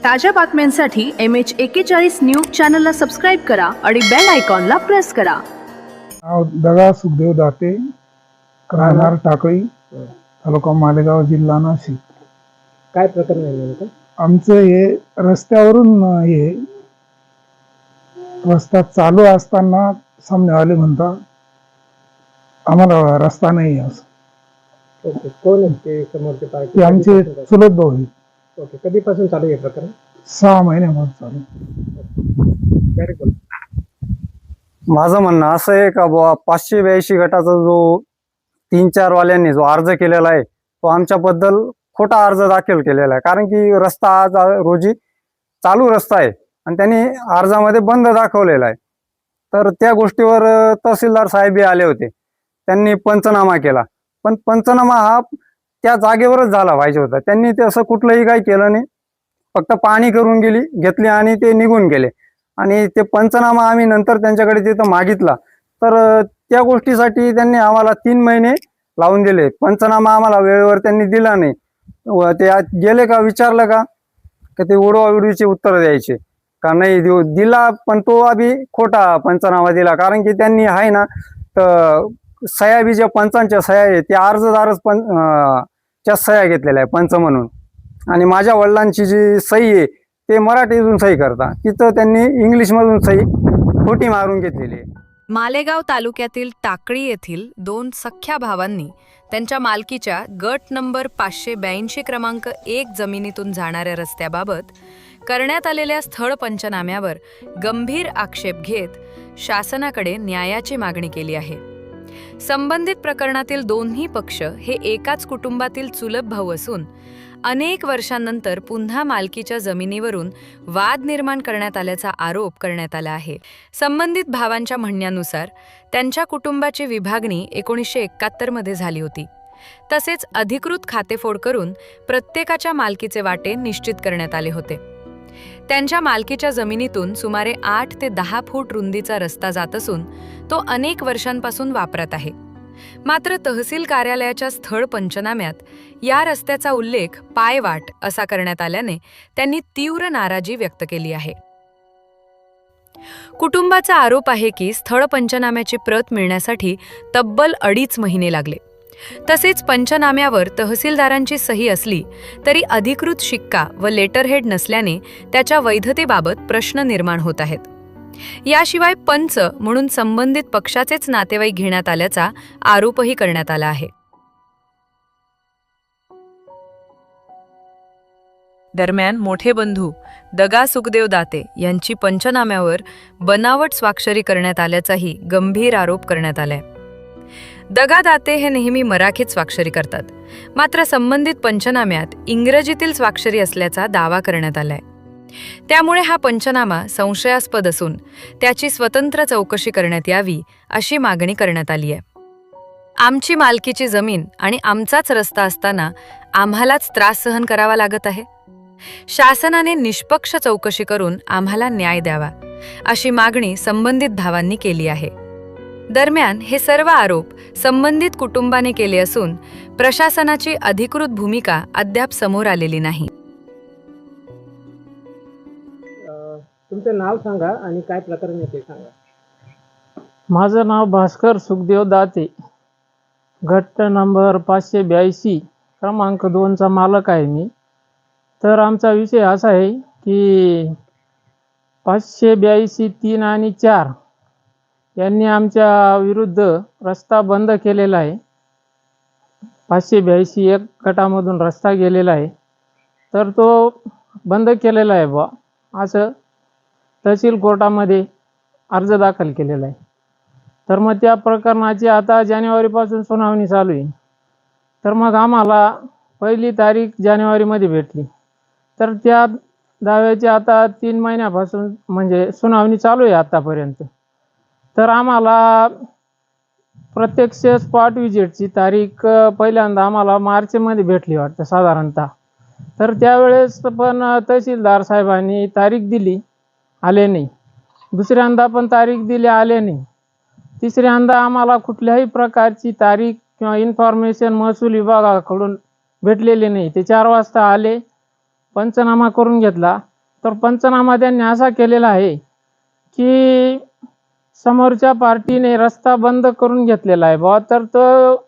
ताज्या बातम्यांसाठी MH41 news चॅनलला सबस्क्राईब करा आणि बेल आयकॉनला प्रेस करा. दगा सुखदेव दाते, राहणार टाकळी, तालुका मालेगाव, जिल्हा नाशिक. काय प्रकरण आहे नेमकं? आमचं हे रस्त्यावरून रस्ता चालू असताना सामनेवाले म्हणतात आम्हाला रस्ता नाही असं. ओके, कोण आहेत ते समोरचे पार्टी? ते आमचे चुलत भाऊ आहेत. ओके, कधीपासून चालू आहे प्रकरण? 6 महिन्यामध्ये चालू. माझं म्हणणं असं आहे का बुवा 582 गटाचा जो 3-4 वाल्यांनी जो अर्ज केलेला आहे तो आमच्याबद्दल खोटा अर्ज दाखल केलेला आहे. कारण की रस्ता आज रोजी चालू रस्ता आहे आणि त्यांनी अर्जामध्ये बंद दाखवलेला आहे. तर त्या गोष्टीवर तहसीलदार साहेब आले होते, त्यांनी पंचनामा केला. पण पंचनामा हा त्या जागेवरच झाला पाहिजे होता. त्यांनी ते असं कुठलंही काही केलं नाही, फक्त पाहणी करून घेतली आणि ते निघून गेले. आणि ते पंचनामा आम्ही नंतर त्यांच्याकडे तिथं मागितला तर त्या गोष्टीसाठी त्यांनी आम्हाला 3 महिने लावून दिले. पंचनामा आम्हाला वेळेवर त्यांनी दिला नाही. ते गेले का विचारलं का ते उडवाउडवीचे उत्तर द्यायचे का नाही दिला, पण तो आम्ही खोटा पंचनामा दिला. कारण की त्यांनी आहे ना तर सह्या बी ज्या पंचांच्या सह्या आहे त्या अर्जदारच च्या सह्या घेतलेल्या आहे पंच म्हणून. आणि माझ्या वडिलांची जी सही आहे ते मराठीतून सही करता, तिथं त्यांनी इंग्लिशमधून सही खोटी मारून घेतलेली आहे. मालेगाव तालुक्यातील टाकळी येथील 2 सख्ख्या भावांनी त्यांच्या मालकीच्या गट नंबर 582 क्रमांक 1 जमिनीतून जाणाऱ्या रस्त्याबाबत करण्यात आलेल्या स्थळ पंचनाम्यावर गंभीर आक्षेप घेत शासनाकडे न्यायाची मागणी केली आहे. संबंधित प्रकरणातील दोन्ही पक्ष हे एकाच कुटुंबातील चुलत भाऊ असून अनेक वर्षांनंतर पुन्हा मालकीच्या जमिनीवरून वाद निर्माण करण्यात आल्याचा आरोप करण्यात आला आहे. संबंधित भावांच्या म्हणण्यानुसार त्यांच्या कुटुंबाची विभागणी 1971 मध्ये झाली होती. तसेच अधिकृत खातेफोड करून प्रत्येकाच्या मालकीचे वाटे निश्चित करण्यात आले होते. त्यांच्या मालकीच्या जमिनीतून सुमारे 8 ते 10 फूट रुंदीचा रस्ता जात असून तो अनेक वर्षांपासून वापरात आहे. मात्र तहसील कार्यालयाच्या स्थळ पंचनाम्यात या रस्त्याचा उल्लेख पायवाट असा करण्यात आल्याने त्यांनी तीव्र नाराजी व्यक्त केली आहे. कुटुंबाचा आरोप आहे की स्थळ पंचनाम्याची प्रत मिळण्यासाठी तब्बल 2.5 महिने लागले. तसेच पंचनाम्यावर तहसीलदारांची सही असली तरी अधिकृत शिक्का व लेटरहेड नसल्याने त्याच्या वैधतेबाबत प्रश्न निर्माण होत आहेत. याशिवाय पंच म्हणून संबंधित पक्षाचेच नातेवाईक घेण्यात आल्याचा आरोपही करण्यात आला आहे. दरम्यान मोठे बंधू दगा सुखदेव दाते यांची पंचनाम्यावर बनावट स्वाक्षरी करण्यात आल्याचाही गंभीर आरोप करण्यात आलाय. दगा दाते हे नेहमी मराठीत स्वाक्षरी करतात, मात्र संबंधित पंचनाम्यात इंग्रजीतील स्वाक्षरी असल्याचा दावा करण्यात आलाय. त्यामुळे हा पंचनामा संशयास्पद असून त्याची स्वतंत्र चौकशी करण्यात यावी अशी मागणी करण्यात आली आहे. आमची मालकीची जमीन आणि आमचाच रस्ता असताना आम्हालाच त्रास सहन करावा लागत आहे. शासनाने निष्पक्ष चौकशी करून आम्हाला न्याय द्यावा अशी मागणी संबंधित भावांनी केली आहे. दरम्यान हे सर्व आरोप संबंधित कुटुंबाने केले असून प्रशासनाची अधिकृत भूमिका अद्याप समोर आलेली नाही. तुमचं नाव सांगा आणि काय प्रकरण आहे ते सांगा. माझं नाव भास्कर सुखदेव दाते, गट नंबर 582 क्रमांक 2 चा मालक आहे मी. तर आमचा विषय असा आहे की 582 3 आणि 4 यांनी आमच्या विरुद्ध रस्ता बंद केलेला आहे. 582 1 गटामधून रस्ता गेलेला आहे, तर तो बंद केलेला आहे बा असं तहसील कोर्टामध्ये अर्ज दाखल केलेला आहे. तर मग त्या प्रकरणाची आता जानेवारीपासून सुनावणी चालू आहे. तर मग आम्हाला 1 तारीख जानेवारीमध्ये भेटली, तर त्या दाव्याची आता 3 महिन्यापासून म्हणजे सुनावणी चालू आहे आतापर्यंत. तर आम्हाला प्रत्यक्ष स्पॉट विजिटची तारीख पहिल्यांदा आम्हाला मार्चमध्ये भेटली वाटतं साधारणतः. तर त्यावेळेस पण तहसीलदार साहेबांनी तारीख दिली, आले नाही. दुसऱ्यांदा पण तारीख दिली, आले नाही. तिसऱ्यांदा आम्हाला कुठल्याही प्रकारची तारीख किंवा इन्फॉर्मेशन महसूल विभागाकडून भेटलेली नाही. ते 4 वाजता आले, पंचनामा करून घेतला तर पंचनामा त्यांनी असा केलेला आहे की समोरच्या पार्टीने रस्ता बंद करून घेतलेला आहे बुवा, तर तो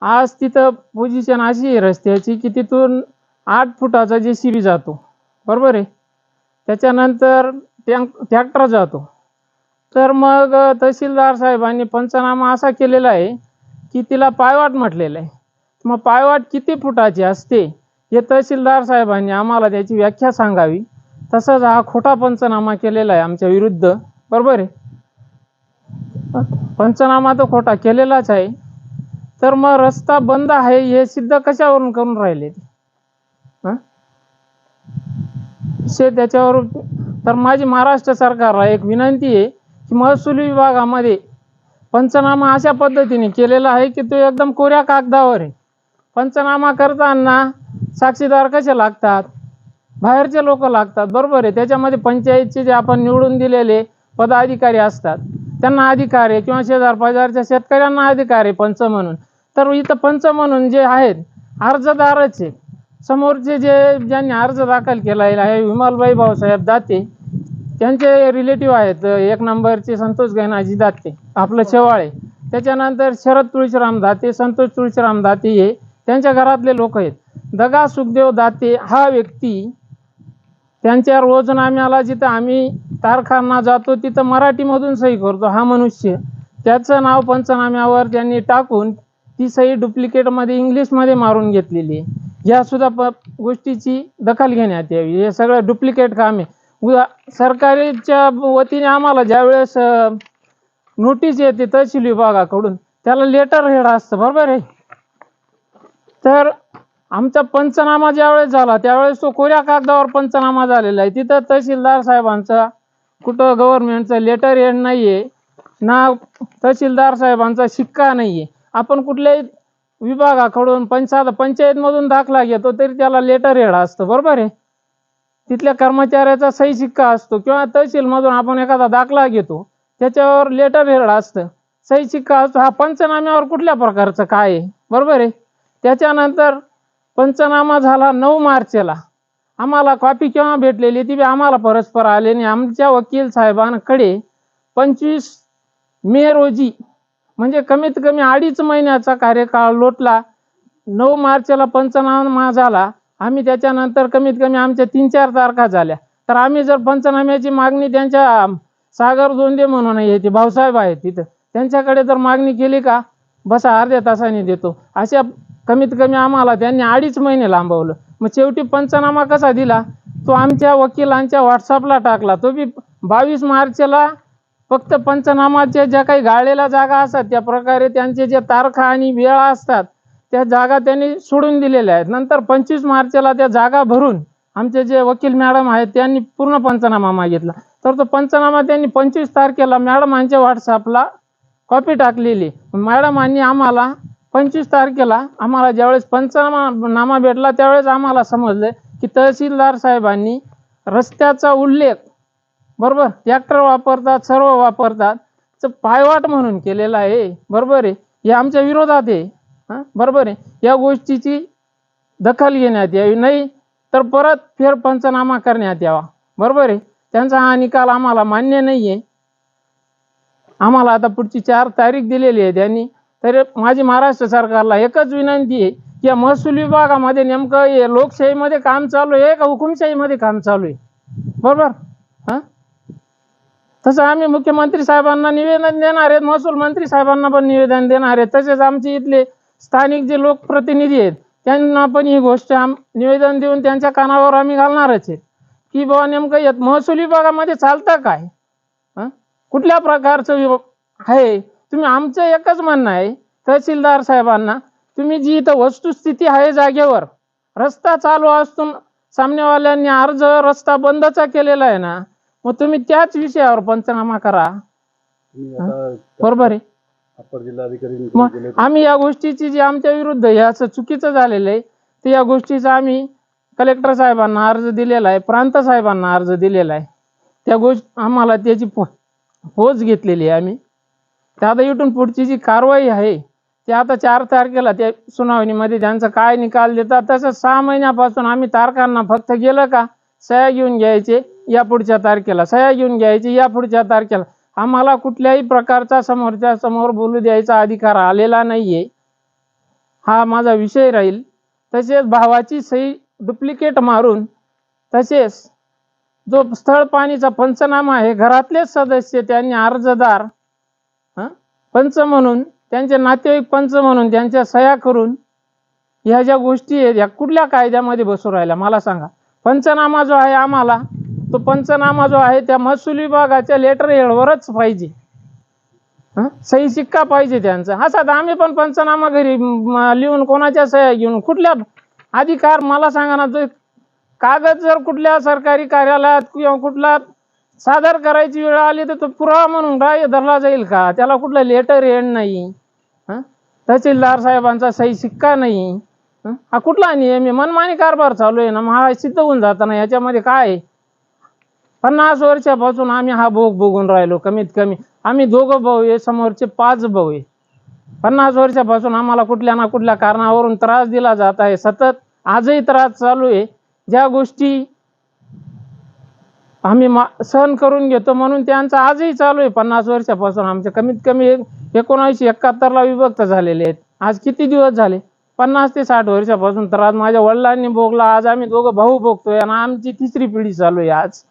आज तिथं पोझिशन अशी आहे रस्त्याची की तिथून 8 फुटाचा JCB जातो, बरोबर आहे. त्याच्यानंतर ट्रॅक्टर जातो. तर मग तहसीलदार साहेबांनी पंचनामा असा केलेला आहे की तिला पायवाट म्हटलेलं आहे. मग पायवाट किती फुटाची असते हे तहसीलदार साहेबांनी आम्हाला त्याची व्याख्या सांगावी. तसंच हा खोटा पंचनामा केलेला आहे आमच्या विरुद्ध, बरोबर आहे. पंचनामा तर खोटा केलेलाच आहे. तर मग रस्ता बंद आहे हे सिद्ध कशावरून करून राहिले त्याच्यावर. तर माझी महाराष्ट्र सरकारला एक विनंती आहे की महसूल विभागामध्ये पंचनामा अशा पद्धतीने केलेला आहे की तो एकदम कोऱ्या कागदावर आहे. पंचनामा करताना साक्षीदार कसे लागतात, बाहेरचे लोक लागतात, बरोबर आहे. त्याच्यामध्ये पंचायतचे जे आपण निवडून दिलेले पदाधिकारी असतात त्यांना अधिकार आहे, किंवा शेजार पाजारच्या शेतकऱ्यांना अधिकार आहे पंच म्हणून. तर इथं पंच म्हणून जे आहेत अर्जदारच आहे. समोरचे ज्यांनी अर्ज दाखल केला आहे विमलबाई भाऊसाहेब दाते, त्यांचे रिलेटिव्ह आहेत 1 नंबरचे संतोष गैनाजी दाते आपलं शेवाळे. त्याच्यानंतर शरद तुळशीराम दाते, संतोष तुळशीराम दाते हे त्यांच्या घरातले लोक आहेत. दगा सुखदेव दाते हा व्यक्ती त्यांच्या रोजनाम्याला जिथं आम्ही कारखाना जातो तिथं मराठीमधून सही करतो हा मनुष्य, त्याचं नाव पंचनाम्यावर त्यांनी टाकून ती सही डुप्लिकेटमध्ये इंग्लिशमध्ये मारून घेतलेली आहे. या सुद्धा गोष्टीची दखल घेण्यात यावी. हे सगळं डुप्लिकेट काम आहे. सरकारच्या वतीने आम्हाला ज्यावेळेस नोटीस येते तहसील विभागाकडून त्याला लेटर हेड असतं, बरोबर आहे. तर आमचा पंचनामा ज्यावेळेस झाला त्यावेळेस तो कोऱ्या कागदावर पंचनामा झालेला आहे. तिथं तहसीलदार साहेबांचा कुठं गव्हर्नमेंटचं लेटर हेड नाही आहे ना, तहसीलदार साहेबांचा शिक्का नाही आहे. आपण कुठल्याही विभागाकडून पंचायतमधून दाखला घेतो तरी त्याला लेटर हेड असतं, बरोबर आहे. तिथल्या कर्मचाऱ्याचा सही शिक्का असतो, किंवा तहसीलमधून आपण एखादा दाखला घेतो त्याच्यावर लेटर हेड असतं, सही शिक्का असतो. हा पंचनाम्यावर कुठल्या प्रकारचं काय आहे, बरोबर आहे. त्याच्यानंतर पंचनामा झाला 9 मार्चला. आम्हाला कॉपी केव्हा भेटलेली ती आम्हाला परस्पर आले नाही. आमच्या वकील साहेबांकडे 25 मे रोजी, म्हणजे कमीत कमी 2.5 महिन्याचा कार्यकाळ लोटला. 9 मार्चला पंचनामा झाला. आम्ही त्याच्यानंतर कमीत कमी आमच्या 3-4 तारखा झाल्या. तर आम्ही जर पंचनाम्याची मागणी त्यांच्या सागर जोंदे म्हणून आहे, ते भाऊसाहेब आहेत तिथं, त्यांच्याकडे जर मागणी केली का बसा अर्ध्या तासाने देतो, अशा कमीत कमी आम्हाला त्यांनी 2.5 महिने लांबवलं. मग शेवटी पंचनामा कसा दिला तो आमच्या वकिलांच्या व्हॉट्सअपला टाकला. तो बी 22 मार्चला फक्त पंचनामाच्या ज्या काही गाळलेल्या जागा असतात त्या प्रकारे त्यांचे जे तारखा आणि वेळा असतात त्या जागा त्यांनी सोडून दिलेल्या आहेत. नंतर 25 मार्चला त्या जागा भरून आमचे जे वकील मॅडम आहेत त्यांनी पूर्ण पंचनामा मागितला. तर तो पंचनामा त्यांनी 25 तारखेला मॅडमांच्या व्हॉट्सअपला कॉपी टाकलेली. मॅडमांनी आम्हाला 25 तारखेला आम्हाला ज्यावेळेस पंचनामा भेटला त्यावेळेस आम्हाला समजलं की तहसीलदार साहेबांनी रस्त्याचा उल्लेख, बरोबर, ट्रॅक्टर वापरतात, सर्व वापरतात, तर पायवाट म्हणून केलेला आहे, बरोबर आहे. हे आमच्या विरोधात आहे, बरोबर आहे. या गोष्टीची दखल घेण्यात यावी, नाही तर परत फेर पंचनामा करण्यात यावा, बरोबर आहे. त्यांचा हा निकाल आम्हाला मान्य नाही आहे. आम्हाला आता पुढची 4 तारीख दिलेली आहे त्यांनी. तर माझी महाराष्ट्र सरकारला एकच विनंती आहे की या महसूल विभागामध्ये नेमकं हे लोकशाहीमध्ये काम चालू आहे का हुकुमशाहीमध्ये काम चालू आहे, बरोबर. तसं आम्ही मुख्यमंत्री साहेबांना निवेदन देणार आहेत, महसूल मंत्री साहेबांना पण निवेदन देणार आहेत. तसेच आमचे इथले स्थानिक जे लोकप्रतिनिधी आहेत त्यांना पण ही गोष्ट निवेदन देऊन त्यांच्या कानावर आम्ही घालणारच आहे की बाबा नेमकं महसूल विभागामध्ये चालतं काय, कुठल्या प्रकारचं आहे. तुम्ही आमचं एकच म्हणणं आहे तहसीलदार साहेबांना, तुम्ही जी इथं वस्तुस्थिती आहे जागेवर रस्ता चालू असून सामनेवाल्यांनी अर्ज रस्ता बंदचा केलेला आहे ना, मग तुम्ही त्याच विषयावर पंचनामा करा, बरोबर आहे. मग आम्ही या गोष्टीची जी आमच्या विरुद्ध हे असं चुकीचं झालेलं आहे तर या गोष्टीचा आम्ही कलेक्टर साहेबांना अर्ज दिलेला आहे, प्रांत साहेबांना अर्ज दिलेला आहे. त्या आम्हाला त्याची पोच घेतलेली आहे आम्ही. तर आता इथून पुढची जी कारवाई आहे ती आता 4 तारखेला त्या सुनावणीमध्ये त्यांचा काय निकाल देतात. तसं 6 महिन्यापासून आम्ही तारखांना फक्त गेलं का सह्या घेऊन घ्यायचे या पुढच्या तारखेला, सह्या घेऊन घ्यायचे या पुढच्या तारखेला. आम्हाला कुठल्याही प्रकारचा समोरच्या समोर बोलू द्यायचा अधिकार आलेला नाहीये, हा माझा विषय राहील. तसेच भावाची सही डुप्लिकेट मारून, तसेच जो स्थळ पाणीचा पंचनामा आहे, घरातलेच सदस्य त्यांनी अर्जदार पंच म्हणून, त्यांचे नातेवाईक पंच म्हणून त्यांच्या सह्या करून, ह्या ज्या गोष्टी आहेत ह्या कुठल्या कायद्यामध्ये बसू राहिल्या मला सांगा. पंचनामा जो आहे आम्हाला, तो पंचनामा जो आहे त्या महसूल विभागाच्या लेटर हेडवरच पाहिजे, सही शिक्का पाहिजे त्यांचा. असा तर आम्ही पण पंचनामा घरी लिहून कोणाच्या सह्या घेऊन कुठल्या अधिकार मला सांगा ना. जो कागद जर कुठल्या सरकारी कार्यालयात किंवा कुठला सादर करायची वेळ आली तर तो पुरावा म्हणून ग्राह्य धरला जाईल का? त्याला कुठलं लेटर हेड नाही, तहसीलदार साहेबांचा सही शिक्का नाही, हा कुठला नियम आहे? मनमानी कारभार चालू आहे ना. मग हा सिद्ध होऊन जाताना याच्यामध्ये काय आहे? 50 वर्षापासून आम्ही हा भोग भोगून राहिलो. कमीत कमी आम्ही 2 भाऊ आहे, समोरचे 5 भाऊ आहे. 50 वर्षापासून आम्हाला कुठल्या ना कुठल्या कारणावरून त्रास दिला जात आहे. सतत आजही त्रास चालू आहे. ज्या गोष्टी आम्ही सहन करून घेतो म्हणून त्यांचं आजही चालू आहे. 50 वर्षापासून आमचे कमीत कमी 1971ला विभक्त झालेले आहेत. आज किती दिवस झाले? 50 ते 60 वर्षापासून त्रास माझ्या वडिलांनी भोगला. आज आम्ही 2 भाऊ भोगतोय आणि आमची 3री पिढी चालू आहे आज.